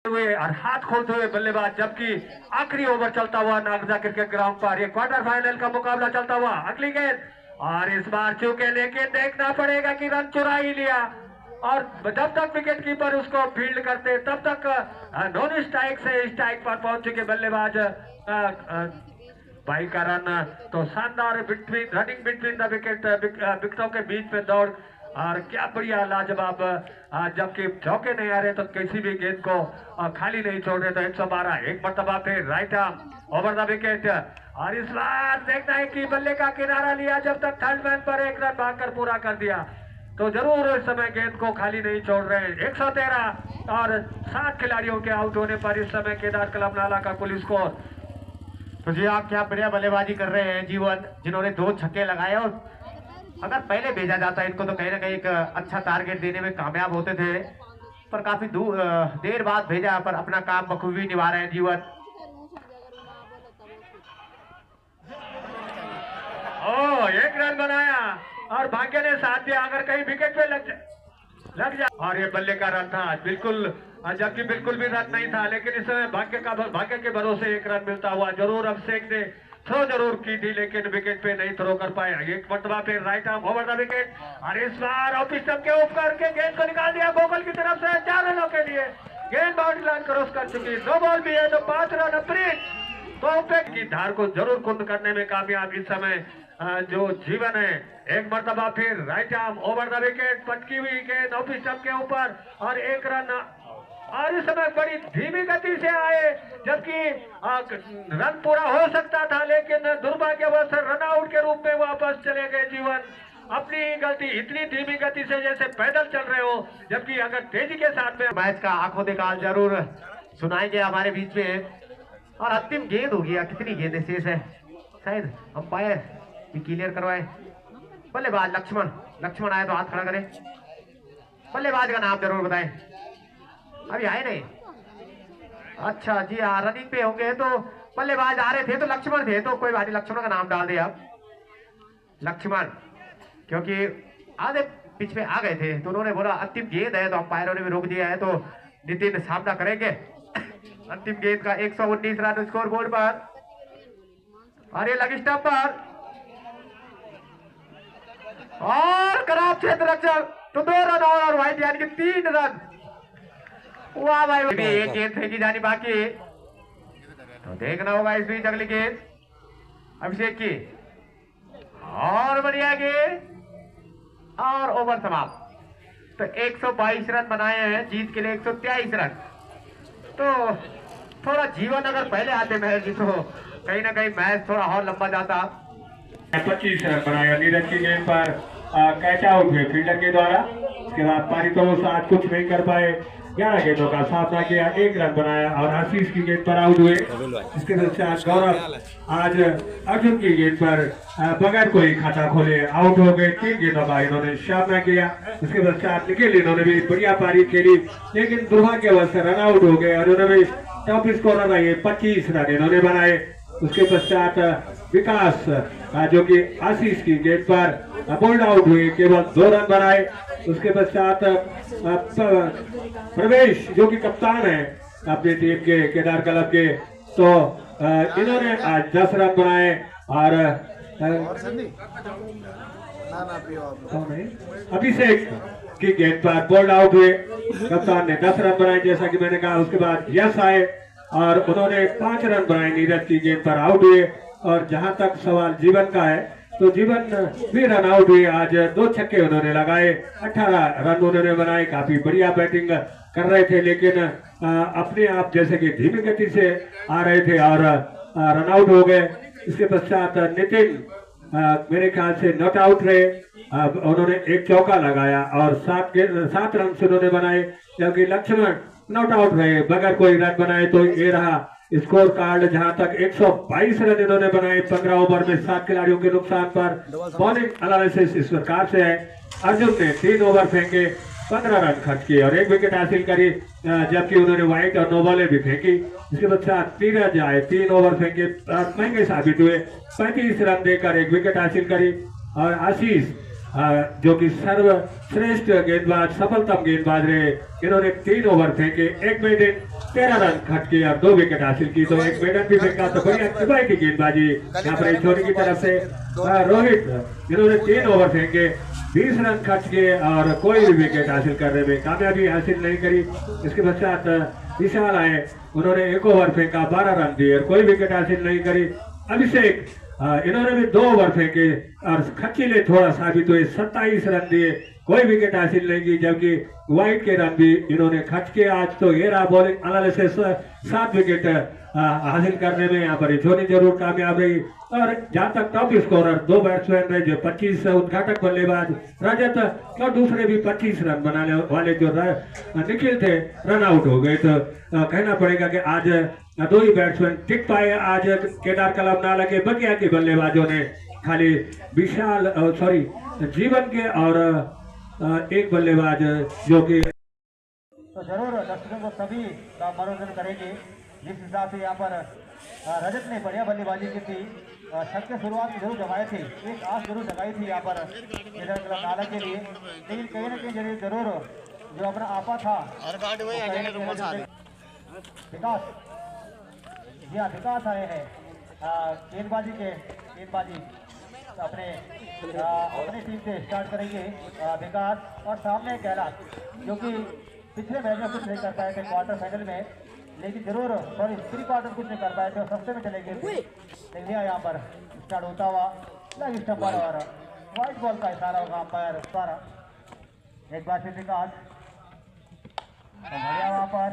हुए और हाथ खोलते हुए बल्लेबाज, जबकि आखिरी ओवर चलता हुआ नागजा क्रिकेट ग्राउंड पर ये क्वार्टर फाइनल का मुकाबला चलता हुआ। अगली गेंद और इस बार चूके, लेकिन देखना पड़ेगा कि रन चुरा ही लिया और जब तक विकेट कीपर उसको फील्ड करते तब तक नॉन स्ट्राइक से स्ट्राइक पर पहुंच चुके बल्लेबाज भाई का रन तो शानदार रनिंग बिटवीन द विकेटों के बीच में दौड़ और क्या बढ़िया लाजवाब। जबकि चौके नहीं आ रहे तो किसी भी गेंद को खाली नहीं छोड़ रहे तो 112 एक मरतबा फिर right arm over the wicket और इस बार देखना है कि बल्ले का किनारा लिया जब तक थर्ड मैन पर एक रन भागकर पूरा कर दिया तो जरूर इस समय गेंद को खाली नहीं छोड़ रहे। 113 और 7 खिलाड़ियों के आउट होने पर इस समय केदार क्लब नाला का कुल स्कोर। तो जी आप क्या बढ़िया बल्लेबाजी कर रहे हैं जीवन, जिन्होंने 2 छक्के लगाए और अगर पहले भेजा जाता इनको तो कहीं ना कहीं एक अच्छा टारगेट देने में कामयाब होते थे, पर काफी देर बाद भेजा पर अपना काम बखूबी निभा रहे हैं जीवन। एक रन बनाया और भाग्य ने साथ दिया, अगर कहीं विकेट पे लग जाए और ये बल्ले का रन था बिल्कुल, जबकि बिल्कुल भी रन नहीं था, लेकिन इस समय भाग्य के भरोसे एक रन मिलता हुआ। जरूर अभिषेक ने थ्रो जरूर की थी लेकिन विकेट पे नहीं थ्रो कर पाया। एक मरतबा पे right arm over the wicket और इस बार ऑफ स्टंप के ऊपर के गेंद को निकाल दिया गोकुल की तरफ से 4 रनों के लिए। गेंद बाउंड्री लाइन क्रॉस कर चुकी, 2 बॉल भी है तो 5 रन अपरीत तो पे की धार को जरूर कुंद करने में कामयाब इस समय जो जीवन है। एक मरतबा फिर right arm over the wicket, पटकी हुई गेंद ऑफ स्टंप के ऊपर और 1 रन और इस समय बड़ी धीमी गति से आए, जबकि रन पूरा हो सकता था लेकिन दुर्भाग्यवश रन आउट के रूप में वापस चले गए जीवन। अपनी गलती, इतनी धीमी गति से जैसे पैदल चल रहे हो, जबकि अगर तेजी के साथ में मैच का आंखों देखा जरूर सुनाएंगे हमारे बीच में। और अंतिम गेंद हो गया, कितनी गेंदें शेष है, शायद अंपायर भी क्लियर करवाए। बल्लेबाज लक्ष्मण आए तो हाथ खड़ा करें। बल्लेबाज का नाम जरूर बताएं, अभी आए नहीं। अच्छा जी हाँ, रनिंग पे होंगे तो बल्लेबाज आ रहे थे तो लक्ष्मण थे, तो कोई बात नहीं, लक्ष्मण का नाम डाल दिया आप लक्ष्मण, क्योंकि आधे पिच में आ गए थे तो उन्होंने बोला अंतिम गेंद है तो अंपायरों ने भी रोक दिया है तो नितिन सामना करेंगे। अंतिम गेंद का 119 रन स्कोर बोर्ड पर और ये लगी स्टंप पर और खराब क्षेत्र रक्षक तो 2 रन और व्हाइट यानी कि 3 रन। वाह भाई, एक गेंद फेंकी जानी बाकी तो देखना होगा इस बीच अगली गेंद अभिषेक की और बढ़िया गेंद और ओवर समाप्त। तो 122 रन बनाए हैं, जीत के लिए 123 रन। तो थोड़ा जीवन अगर पहले आते मैच तो कहीं ना कहीं मैच थोड़ा और लंबा जाता। 25 रन बनाया नीरज की गेंद पर कैच आउट हुए फील्डर के द्वारा। उसके बाद पारी तो आज कुछ नहीं कर पाए, 11 गेंदों का सामना किया, 1 रन बनाया और आशीष की गेंद पर आउट हुए। इसके पश्चात गौरव आज अर्जुन की गेंद पर बगैर कोई खाता खोले आउट हो गए, 3 गेंदों का इन्होंने सामना किया। उसके पश्चात निखिल इन्होंने भी बढ़िया पारी खेली लेकिन दुर्भाग्यवश रन आउट हो गए और उन्होंने टॉप स्कोरर रहे, 25 रन इन्होंने बनाए। उसके पश्चात विकास जो कि आशीष की गेंद पर बोल्ड आउट हुए, केवल 2 रन बनाए। उसके पश्चात प्रवेश जो कि कप्तान है अपनी टीम के केदार क्लब के, तो इन्होंने आज 10 रन बनाए और अभिषेक की गेंद पर बोल्ड आउट हुए, कप्तान ने 10 रन बनाए जैसा कि मैंने कहा। उसके बाद यश आए और उन्होंने 5 रन बनाए, नीरज की गेंद पर आउट हुए। और जहां तक सवाल जीवन का है तो जीवन भी रन आउट हुए, आज 2 छक्के उन्होंने लगाए, 18 रन उन्होंने बनाए। काफी बढ़िया बैटिंग कर रहे थे लेकिन अपने आप जैसे कि धीमी गति से आ रहे थे और रन आउट हो गए। इसके पश्चात नितिन मेरे ख्याल से नॉट आउट रहे, उन्होंने 1 चौका लगाया और 7 रन उन्होंने बनाए, जबकि लक्ष्मण नॉट आउट रहे, बगैर कोई रन बनाए। तो ये रहा स्कोर कार्ड, जहां तक 122 रन इन्होंने बनाए 15 ओवर में 7 खिलाड़ियों के नुकसान पर। बॉलिंग एनालिसिस इस प्रकार से है, अर्जुन ने 3 ओवर फेंके, 15 रन खर्च किए और 1 विकेट हासिल करी, जबकि उन्होंने व्हाइट और नो बॉलें भी फेंकी। इसके पश्चात नीरज आए, 3 ओवर फेंके, महंगे साबित हुए, 35 रन देकर 1 विकेट हासिल करी। और आशीष जो कि सर्वश्रेष्ठ गेंदबाज, सफलतम गेंदबाज रहे। इन्होंने 3 ओवर फेंके, एक मेडन 13 रन खर्च किए और 2 विकेट हासिल की। तो एक मेडन भी फेंका, तो बढ़िया किफायती गेंदबाजी यहाँ पर इछोनी की तरफ से। रोहित, इन्होंने 3 ओवर फेंके, 20 रन खर्च किए और कोई भी विकेट हासिल करने में कामयाबी हासिल नहीं करी। इसके पश्चात विशाल आए, उन्होंने 1 ओवर फेंका, 12 रन दिए और कोई विकेट हासिल नहीं करी। अभिषेक, इन्होंने भी 2 ओवर फेंके और खर्चीले थोड़ा साबित हुए, 27 रन दिए, कोई विकेट हासिल नहीं की। जबकि वाइट के रन भी इन्होंने खर्च किए। आज तो ये रहा बॉलिंग एनालिसिस, 7 विकेट हासिल करने में यहाँ पर इछोनी जरूर कामयाब रही। और जहां तक टॉप स्कोरर 2 बैट्समैन रहे, जो 25 उद्घाटक बल्लेबाज रजत और दूसरे भी 25 रन बनाने वाले जो निखिल थे, रन आउट हो गए। तो कहना पड़ेगा कि आज 2 ही बैट्समैन टिक पाए। आज केदार कलम ना लगे, बगिया के बल्लेबाजों ने खाली विशाल जीवन के और एक बल्लेबाज जो कि तो जरूर दर्शकों को सभी का मनोरंजन करेंगे। जिस हिसाब से यहाँ पर रजत ने बढ़िया बल्लेबाजी की थी, छक्के के शुरुआत में जरूर जमाए थे, एक आस जरूर जगाई थी यहाँ पर केदार कलम नाला के लिए। लेकिन कहीं ना कहीं जरूर जो अपना आपा था विकास, जी हाँ विकास आए हैं गेंदबाजी अपनी टीम से स्टार्ट करेंगे विकास। और सामने कैलाश, जो कि पिछले मैच में कुछ नहीं कर पाए थे क्वार्टर फाइनल में, लेकिन जरूर प्री क्वार्टर कुछ नहीं कर पाए थे और सस्ते में चले गए थे। लेकिन यहाँ पर स्टार्ट होता हुआ लग स्टम्पर और व्हाइट बॉल का इशारा होगा अंपायर द्वारा। एक बार फिर विकास, बढ़िया वहाँ पर,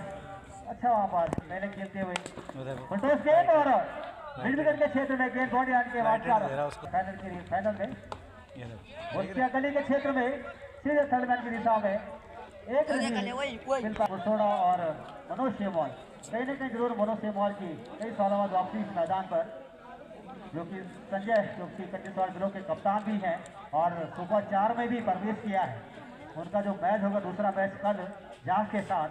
अच्छा वहाँ पर मैंने खेलते हुए गेंद और मिड विकेट के क्षेत्र में गेंद बॉडी आने के बाद फाइनल में उसके गली के क्षेत्र में सीधे थर्ड मैन की दिशा में एक छोड़ा। और मनोज सेमवाल, कहीं ना कहीं जरूर मनोज सेमवाल की कई सालों बाद वापसी इस मैदान पर, जो कि संजय जो कि कंटेश्वर जिलों के कप्तान भी हैं और सुपर 4 में भी प्रवेश किया है। उनका जो मैच होगा दूसरा मैच कल जांच के साथ,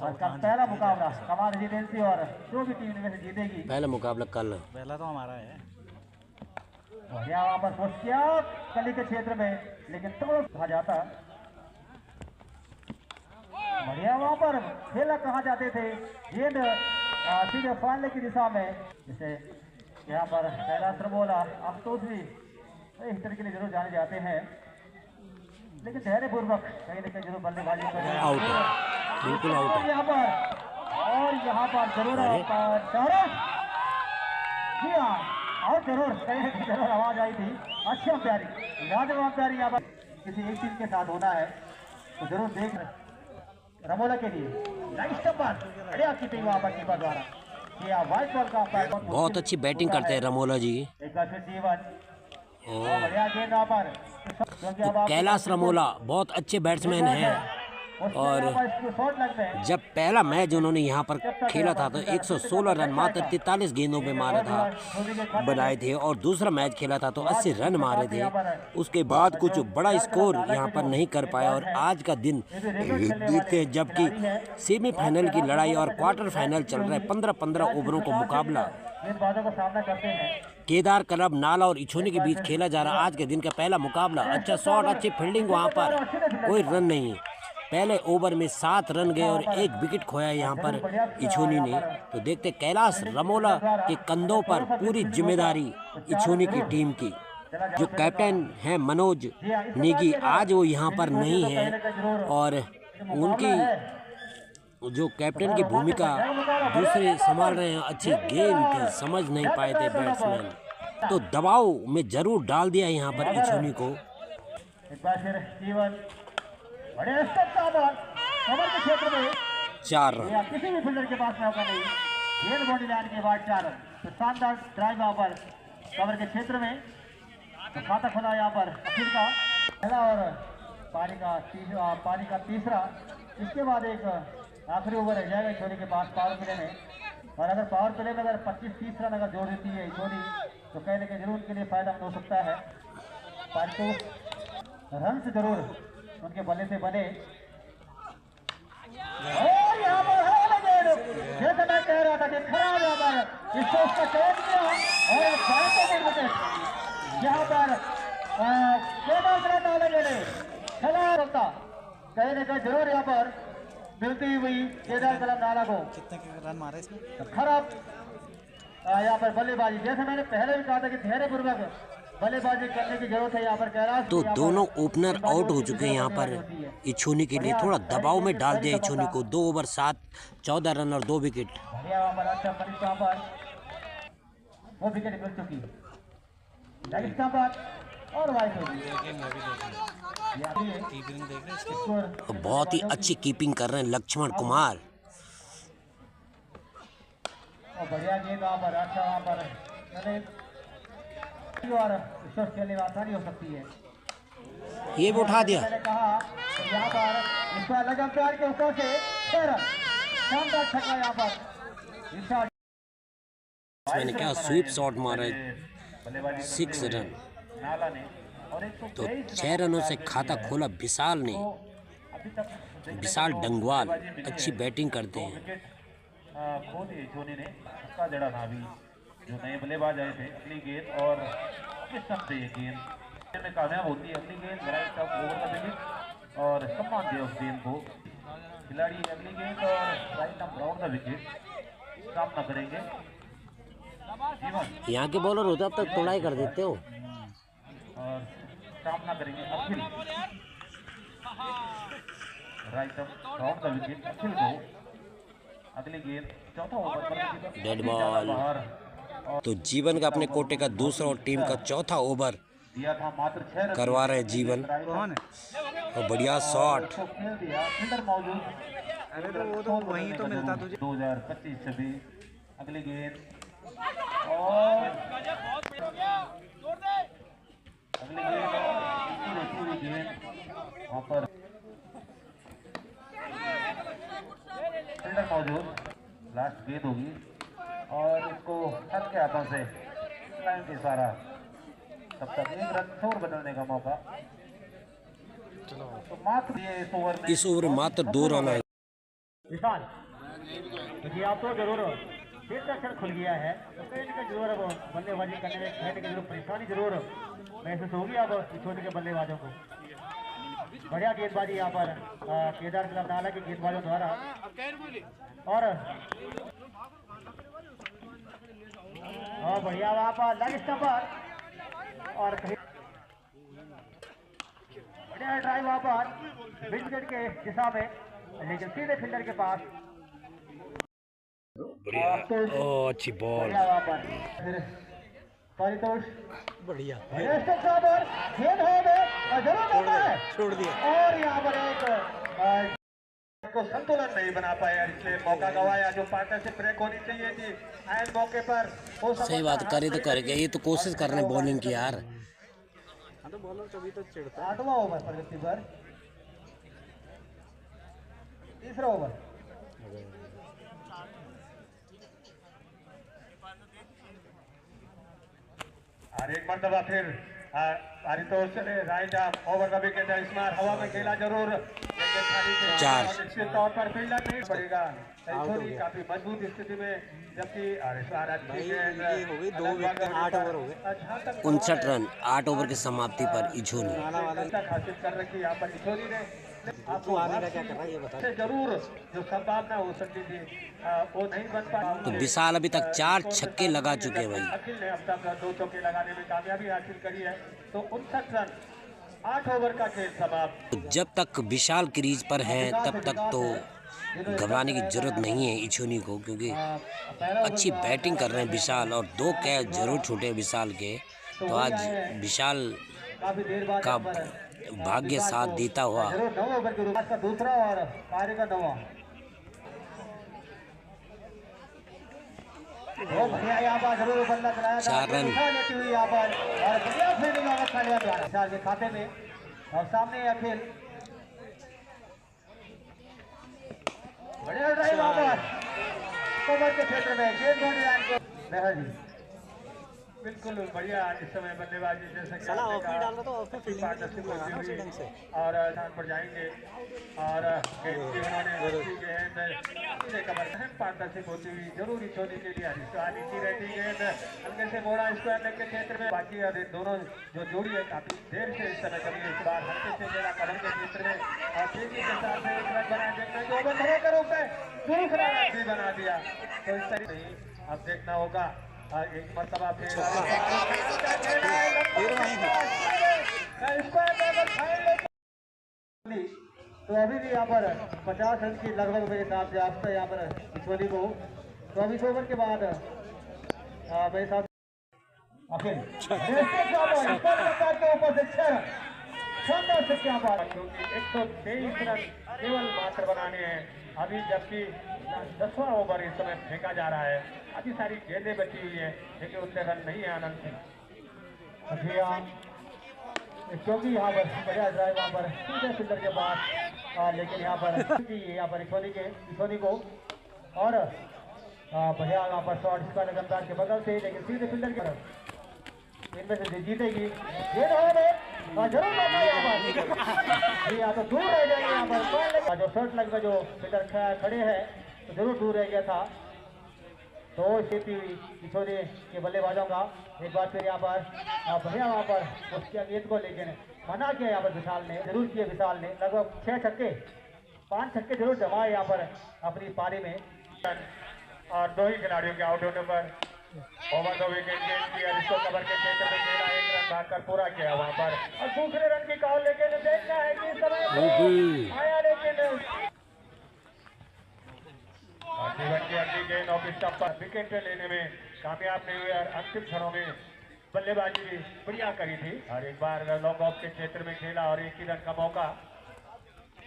और कल पहला मुकाबला कमाल रेजिडेंसी और जो भी टीम में से जीतेगी पहला मुकाबला कल, पहला तो हमारा है। बढ़िया वहां पर पोस्ट किया गली के क्षेत्र में, लेकिन तो कहा जाता बढ़िया वहां पर खेला कहाँ जाते थे गेंद सीधे फाइनल की दिशा में। जैसे यहाँ पर कैलाश रमोला अफसोस भी हिटर के लिए जरूर जाने जाते हैं, लेकिन धैर्यपूर्वक कहीं ना कहीं जरूर बल्लेबाजी कर आउट, बिल्कुल आउट है यहाँ पर। और यहाँ पर जरूर जी हाँ, और जरूर कहीं ना कहीं जरूर आवाज आई थी अच्छी प्यारी लाजवाब प्यारी। यहाँ पर किसी एक टीम के साथ होना है तो जरूर देख रमोला के लिए बढ़िया कीपिंग वहाँ पर कीपर द्वारा किया। व्हाइट बॉल का बहुत अच्छी बैटिंग करते हैं रमोला जी। एक बार फिर जीवन और बढ़िया गेंद यहाँ पर, क्योंकि अब कैलाश रमोला बहुत अच्छे बैट्समैन हैं और जब पहला मैच उन्होंने यहाँ पर खेला था तो 116 रन मात्र 43 गेंदों पे मारा था बनाए थे, और दूसरा मैच खेला था तो 80 रन मारे थे। उसके बाद कुछ बड़ा स्कोर यहाँ पर नहीं कर पाया और आज का दिन देखते हैं जबकि सेमीफाइनल की लड़ाई और क्वार्टर फाइनल चल रहा है। 15-15 ओवरों का मुकाबला केदार क्लब नाला और इछोनी के बीच खेला जा रहा। आज के दिन का पहला मुकाबला, अच्छा शॉट, अच्छी फील्डिंग, वहाँ पर कोई रन नहीं। पहले ओवर में 7 रन गए और 1 विकेट खोया यहाँ पर इछोनी ने। तो देखते कैलाश रमोला के कंधों पर पूरी जिम्मेदारी इछोनी की टीम की। जो कैप्टन हैं मनोज नेगी, आज वो यहाँ पर नहीं है और उनकी जो कैप्टन की भूमिका दूसरे संभाल रहे हैं। अच्छी गेंद थी, समझ नहीं पाए थे बैट्समैन, तो दबाव में जरूर डाल दिया यहाँ पर इछोनी को। कवर के क्षेत्र में 4 रन, किसी भी फील्डर के पास मौका नहीं, गेंद बॉडी लाइन के बाद 4 रन। तो शानदार ड्राइव यहाँ पर कवर के क्षेत्र में, तो खाता खुला यहाँ पर अखिल का पहला और पारी का तीसरा। इसके बाद एक आखिरी ओवर रह जाएगा इछोनी के पास पावर प्ले में, और अगर पावर प्ले में अगर 25-30 रन अगर जोड़ देती है इछोनी तो कहने के जरूर उनके लिए फायदा हो सकता है। 5 रन से जरूर उनके बल्ले से बने। और यहाँ पर जैसा मैं कह रहा था कि खराब यहाँ पर इसको उसका चयन किया और यहाँ पर कहीं ना कहीं जरूर यहाँ पर मिलती हुई केदार कलम नाला को। कितने रन मारे इसमें? खराब यहाँ पर बल्लेबाजी, जैसे मैंने पहले भी कहा था कि धैर्यपूर्वक बल्लेबाजी करने की जरूरत है यहाँ पर कैलाश। तो दोनों ओपनर आउट हो चुके हैं यहाँ पर इछोनी के लिए। थोड़ा दबाव में डाल दिया इछोनी को। 2 ओवर 7 14 रन और 2 विकेट। बढ़िया वहाँ पर अच्छा पनिश, वहाँ पर 2 विकेट मिल चुकी लेग स्टंप पर और वाइड हो गई। कीपिंग देख रहे हैं इसकी। बहुत ही अच्छी कीपिंग कर रहे हैं लक्ष्मण कुमार। बढ़िया गेंद वहाँ पर, अच्छा वहाँ पर और ईश्वर खेलने में आसानी हो सकती है। ये भी उठा दिया। मैंने कहा तो यहाँ पर इसको अलग अंपायर के ऊपर से 6 रन, शानदार छक्का यहाँ पर। मैंने क्या स्वीप शॉट मारा है, 6 रन। तो 6 रनों से खाता खोला विशाल ने। विशाल डंगवाल अच्छी बैटिंग करते हैं। खो दिए इछोनी ने, उसका जड़ा था अभी जो नए बल्लेबाज आए थे। अगली गेंद और किस तरह से ये गेंद में कामयाब होती है। अगली गेंद राइट टॉप ओवर का विकेट और सम्मान दिया उस गेंद को खिलाड़ी। अगली गेंद और राइट टॉप राउंड का विकेट सामना करेंगे जीवन। यहाँ के बॉलर होते अब तक तोड़ाई कर देते हो। और सामना करेंगे अखिल, राइट टॉप राउंड का विकेट अखिल को। अगली गेंद चौथा ओवर पर डेड बॉल। तो जीवन का अपने कोटे का दूसरा और टीम का चौथा ओवर दिया था मात्र 6 रन करवा रहे जीवन। कौन है? और बढ़िया शॉट। खेल दिया फील्डर मौजूद। अरे तो वो तो वहीं तो मिलता तुझे। 2025-26 अगली गेंद और अगली गेंद और पूरी गेंद वहाँ पर फील्डर मौजूद। लास्ट गेंद होगी और इसको छत के हाथों से लाइन के इशारा। तब तक 1 रन शोर बदलने का मौका। तो मात्र ये इस ओवर में मात्र 2 रन आए। विशाल देखिए आप तो जरूर फिर का अक्षर खुल गया है, तो कहीं ना कहीं जरूर अब बल्लेबाजी करने में कहने की जरूर परेशानी जरूर महसूस होगी अब इछोनी के बल्लेबाजों को। बढ़िया गेंदबाजी यहाँ पर केदार क्लब नाला के गेंदबाजों द्वारा। और बढ़िया वहाँ पर लेग स्टंप पर और कहीं बढ़िया ड्राइव वहाँ पर विकेट के दिशा में, लेकिन सीधे फील्डर के पास। बढ़िया। ओह अच्छी बॉल। वहाँ पर फिर परितोष बढ़िया खेल है जरूर छोड़ दिया। और यहाँ पर एक को संतुलन नहीं बना पाया, इसलिए मौका गवाया। जो पार्टनरशिप ब्रेक होनी चाहिए थी एंड मौके पर हो सकता। सही बात करे तो कर गया। ये तो कोशिश कर रहे हैं बॉलिंग की यार। तो बॉलर कभी तो चिढ़ता। 8वां ओवर प्रगति पर, तीसरा ओवर। और एक मरतबा फिर आरितोष राइट ओवर का विकेट है। इसमार हवा में खेला जरूर, लेकिन 4 निश्चित तौर पर फील्डर नहीं पड़ेगा। काफी मजबूत स्थिति में, जबकि ये हो गई 2 विकेट 8 ओवर हो गए। 59 रन 8 ओवर की समाप्ति पर इछोनी। हासिल कर रखी यहाँ पर इछोनी ने। आपको आने का क्या कर रहा है ये बता। जरूर जो संभावना हो सकती थी वो नहीं बन पाई। तो विशाल अभी तक 4 छक्के लगा चुके हैं भाई। अखिल ने अब तक 2 चौके लगाने में कामयाबी हासिल करी है। तो 59 रन 8 ओवर का खेल समाप्त। तो जब तक विशाल क्रीज पर है तब तक तो घबराने की जरूरत नहीं है इछोनी को, क्योंकि अच्छी बैटिंग कर रहे हैं विशाल और 2 कैच जरूर छूटे विशाल के। तो आज विशाल का भाग्य साथ देता हुआ 9 ओवर के रूप का दूसरा और कार्य का 9वां। बढ़िया यहाँ पर जरूर बल्ला चलाया 4 रन। लेती हुई यहाँ पर और बढ़िया फील्डिंग विशाल के खाते में। और सामने अखिल, बढ़िया ड्राइव वहाँ पर कवर के क्षेत्र में गेंद बॉडी लाइन को। महल जी बिल्कुल बढ़िया इस समय बल्लेबाजी जैसे कि साला आपने ऑफ में कहा, डाल रहा तो ऑफ में फील्डिंग पार्टनरशिप लगा होती ना उसी हुई ढंग से। और स्थान पर जाएंगे और गेंद की उन्होंने अच्छी गेंद सीधे कवर अहम पार्टनरशिप होती हुई जरूरी छोड़ी के लिए नीची रहती गेंद हल्के से मोड़ा स्क्वायर लेग के क्षेत्र में बाकी दोनों जो जोड़ी है काफी देर से इस समय कभी इस बार हल्के से गेंद कवर के क्षेत्र में और तेजी के साथ एक रन बना देखना जो ओवर धरे के रूप में दूसरा रन भी बना दिया तो इस तरीके नहीं अब देखना होगा एक मरतबा फिर तो अभी भी यहाँ पर 50 रन की लगभग मेरे हिसाब से आप यहाँ पर ईश्वरी को 24 ओवर के बाद मेरे साथ आखिर के ऊपर से 6 शानदार से क्या बात क्योंकि 123 रन केवल मात्र बनाने हैं अभी जबकि 10वां ओवर इस समय फेंका जा रहा है अभी सारी गेंदें बची हुई है लेकिन उतने रन नहीं है आनंद सिंह क्योंकि यहाँ पर बढ़िया ड्राइव वहाँ पर सीधे फील्डर के पास लेकिन यहाँ पर ईश्वरी को और बढ़िया यहाँ पर शॉट इसका लगातार के बगल से लेकिन सीधे फील्डर की तरफ इनमें से जीतेगी ये जरूर यहाँ तो दूर रह जाएंगे यहाँ पर जो शॉट लग में जो फील्डर खड़े हैं तो जरूर दूर रह गया था तो स्थिति ईश्वरी के बल्लेबाजों का एक बार फिर यहाँ पर बढ़िया वहाँ पर उसके गेंद को लेकिन मना किया यहाँ पर विशाल ने जरूर किया विशाल ने लगभग 6 छक्के 5 छक्के जरूर जमाए यहाँ पर अपनी पारी में और 2 ही खिलाड़ियों के आउट होने पर ओवर द विकेट गेंद किया जिसको कवर के क्षेत्र में खेला 1 रन भागकर पूरा किया वहाँ पर और दूसरे रन की कॉल लेके देखना है कि इस समय आया लेकिन जीवन की अगली गेंद ऑफ स्टंप पर विकेट लेने में कामयाब नहीं हुए और अंतिम क्षणों में बल्लेबाजी भी बढ़िया करी थी और एक बार लॉक ऑफ के क्षेत्र में खेला और 1 ही रन का मौका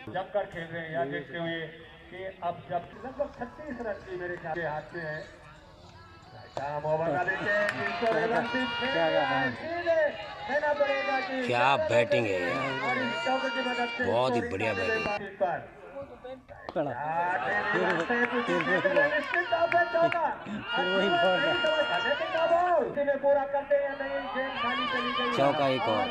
जमकर खेल रहे हैं यह देखते हुए कि अब जब लगभग 36 रन की मेरे ख्याल के हाथ में है क्या बैटिंग है यार, बहुत ही बढ़िया बैटिंग। चौका एक और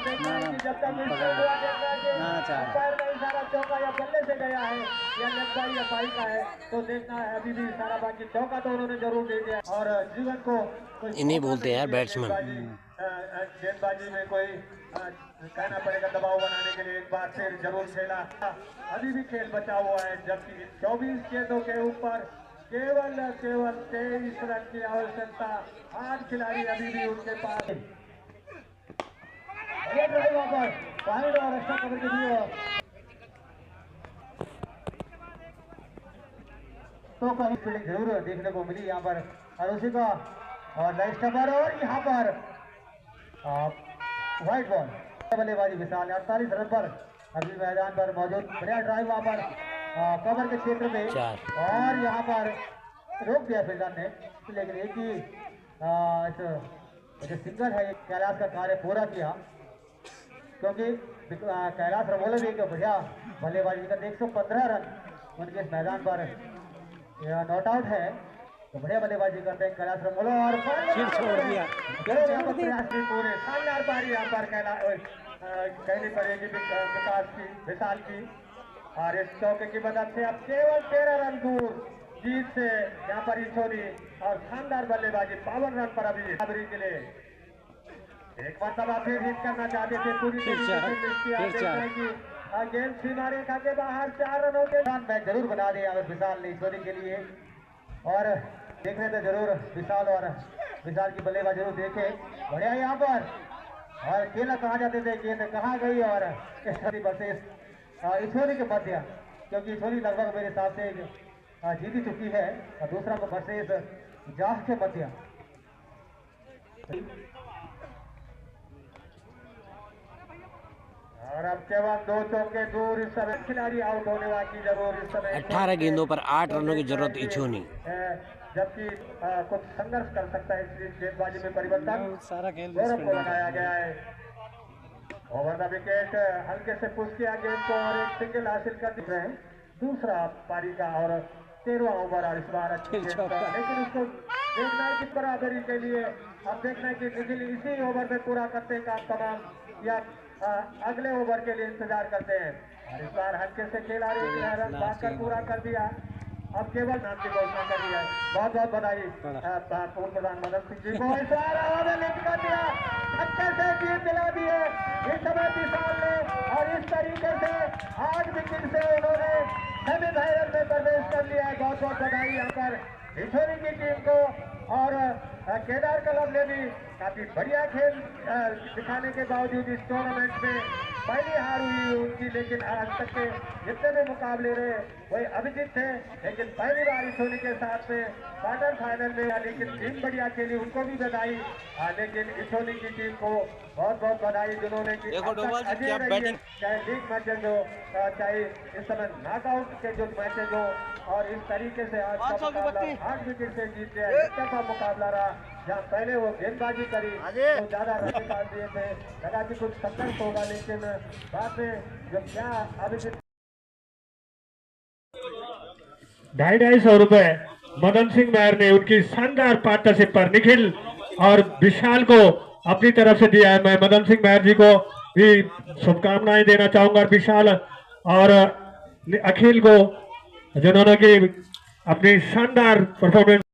चौका या बल्ले से गया है या लेफ्ट या पाई का है तो देखना है अभी भी सारा बाकी चौका तो उन्होंने जरूर दे दिया और जीवन को इन्हीं बोलते हैं यार बैट्समैन। गेंदबाजी में कोई कहना पड़ेगा दबाव बनाने के लिए एक बार फिर जरूर खेला अभी भी खेल बचा हुआ है जबकि 24 गेंदों के ऊपर केवल 23 रन की आवश्यकता 8 खिलाड़ी अभी भी उनके पास और अच्छा कवर के लिए तो कहीं फील्डिंग जरूर देखने को मिली यहाँ पर और उसी का और लाइट स्टपर और यहाँ पर व्हाइट बॉल बल्लेबाजी विशाल 48 रन पर अभी मैदान पर मौजूद बढ़िया ड्राइव वहाँ पर कवर के क्षेत्र में और यहाँ पर रोक दिया फील्डर ने लेकिन एक ही जो सिंगल है कैलाश का कार्य पूरा किया क्योंकि कैलाश रमोले भी एक बढ़िया बल्लेबाजी का 115 रन उनके इस मैदान पर नॉट आउट है तो बढ़िया बल्लेबाजी करते हैं कैलाश रमोले और छोड़ दिया प्रयास भी पूरे शानदार पारी यहाँ पर कहनी पड़ेगी विकास की विशाल की और इस चौके की मदद से अब केवल 13 रन दूर जीत से यहाँ पर ईश्वरी और शानदार बल्लेबाजी 52 रन पर अभी बराबरी के लिए एक मरतबा फिर हिट करना चाहते थे पूरी गेंद सीमा रेखा के बाहर 4 रनों के मैच जरूर बना दिया विशाल ने ईश्वरी के लिए और देख रहे थे जरूर विशाल और विशाल की बल्लेबाजी जरूर देखे बढ़िया यहाँ पर और खेला कहा जाते थे गेंद कहाँ गई और ईश्वरी के मध्य क्योंकि ईश्वरी लगभग मेरे हिसाब से जीत चुकी है और दूसरा को वर्सेस जाह के मध्य और अब केवल 2 चौके दूर इस समय खिलाड़ी आउट होने वाली जरूर इस समय 18 गेंदों पर 8 रनों की जरूरत इछोनी जबकि कुछ संघर्ष कर सकता है इसलिए गेंदबाजी में परिवर्तन सारा खेल गौरव को लगाया गया है ओवर द विकेट हल्के से पुश किया गेंद को और एक सिंगल हासिल कर दिख रहे हैं दूसरा पारी का और 13वां ओवर और इस बार अच्छी लेकिन उसको देखना है कि बराबरी के लिए अब देखना है कि निखिल इसी ओवर में पूरा करते हैं काम तमाम या अगले ओवर के लिए इंतजार करते हैं। और इस बार हल्के से खिलाड़ी ने रन बांधकर पूरा कर दिया। अब केवल नाम की घोषणा कर दिया है। बहुत बहुत बधाई पूर्व प्रधान मदन सिंह जी को। इस बार आवाज लिख कर दिया, छक्के से जीत दिला दिए इस समय विशाल ने। और इस तरीके से 8 विकेट से उन्होंने सेमीफाइनल में प्रवेश कर लिया है। बहुत बहुत बधाई यहाँ पर इछोनी की टीम को। और केदार क्लब ने भी काफी बढ़िया खेल दिखाने के बावजूद इस टूर्नामेंट में पहली हार हुई उनकी, लेकिन आज तक के जितने भी मुकाबले रहे वही अभिजीत थे, लेकिन पहली बार इछोनी के साथ में क्वार्टर फाइनल में, लेकिन टीम बढ़िया खेली, उनको भी बधाई। लेकिन इछोनी की टीम को बहुत बहुत बधाई जिन्होंने की चाहे लीग मैचेज हो चाहे इस समय नॉकआउट के जो मैचेज हो। और इस तरीके से आज का मुकाबला 8 विकेट से जीत गया। एक तरफा मुकाबला रहा, जहाँ पहले वो गेंदबाजी करी तो ज्यादा रन निकाल दिए थे, लगा कि कुछ संघर्ष होगा, लेकिन बाद में जब क्या अभिजीत 250 रुपए मदन सिंह मैर ने उनकी शानदार पार्टनरशिप पर निखिल और विशाल को अपनी तरफ से दिया है। मैं मदन सिंह मैर जी को भी शुभकामनाएं देना चाहूंगा, विशाल और अखिल को, जिन्होंने की अपनी शानदार परफॉर्मेंस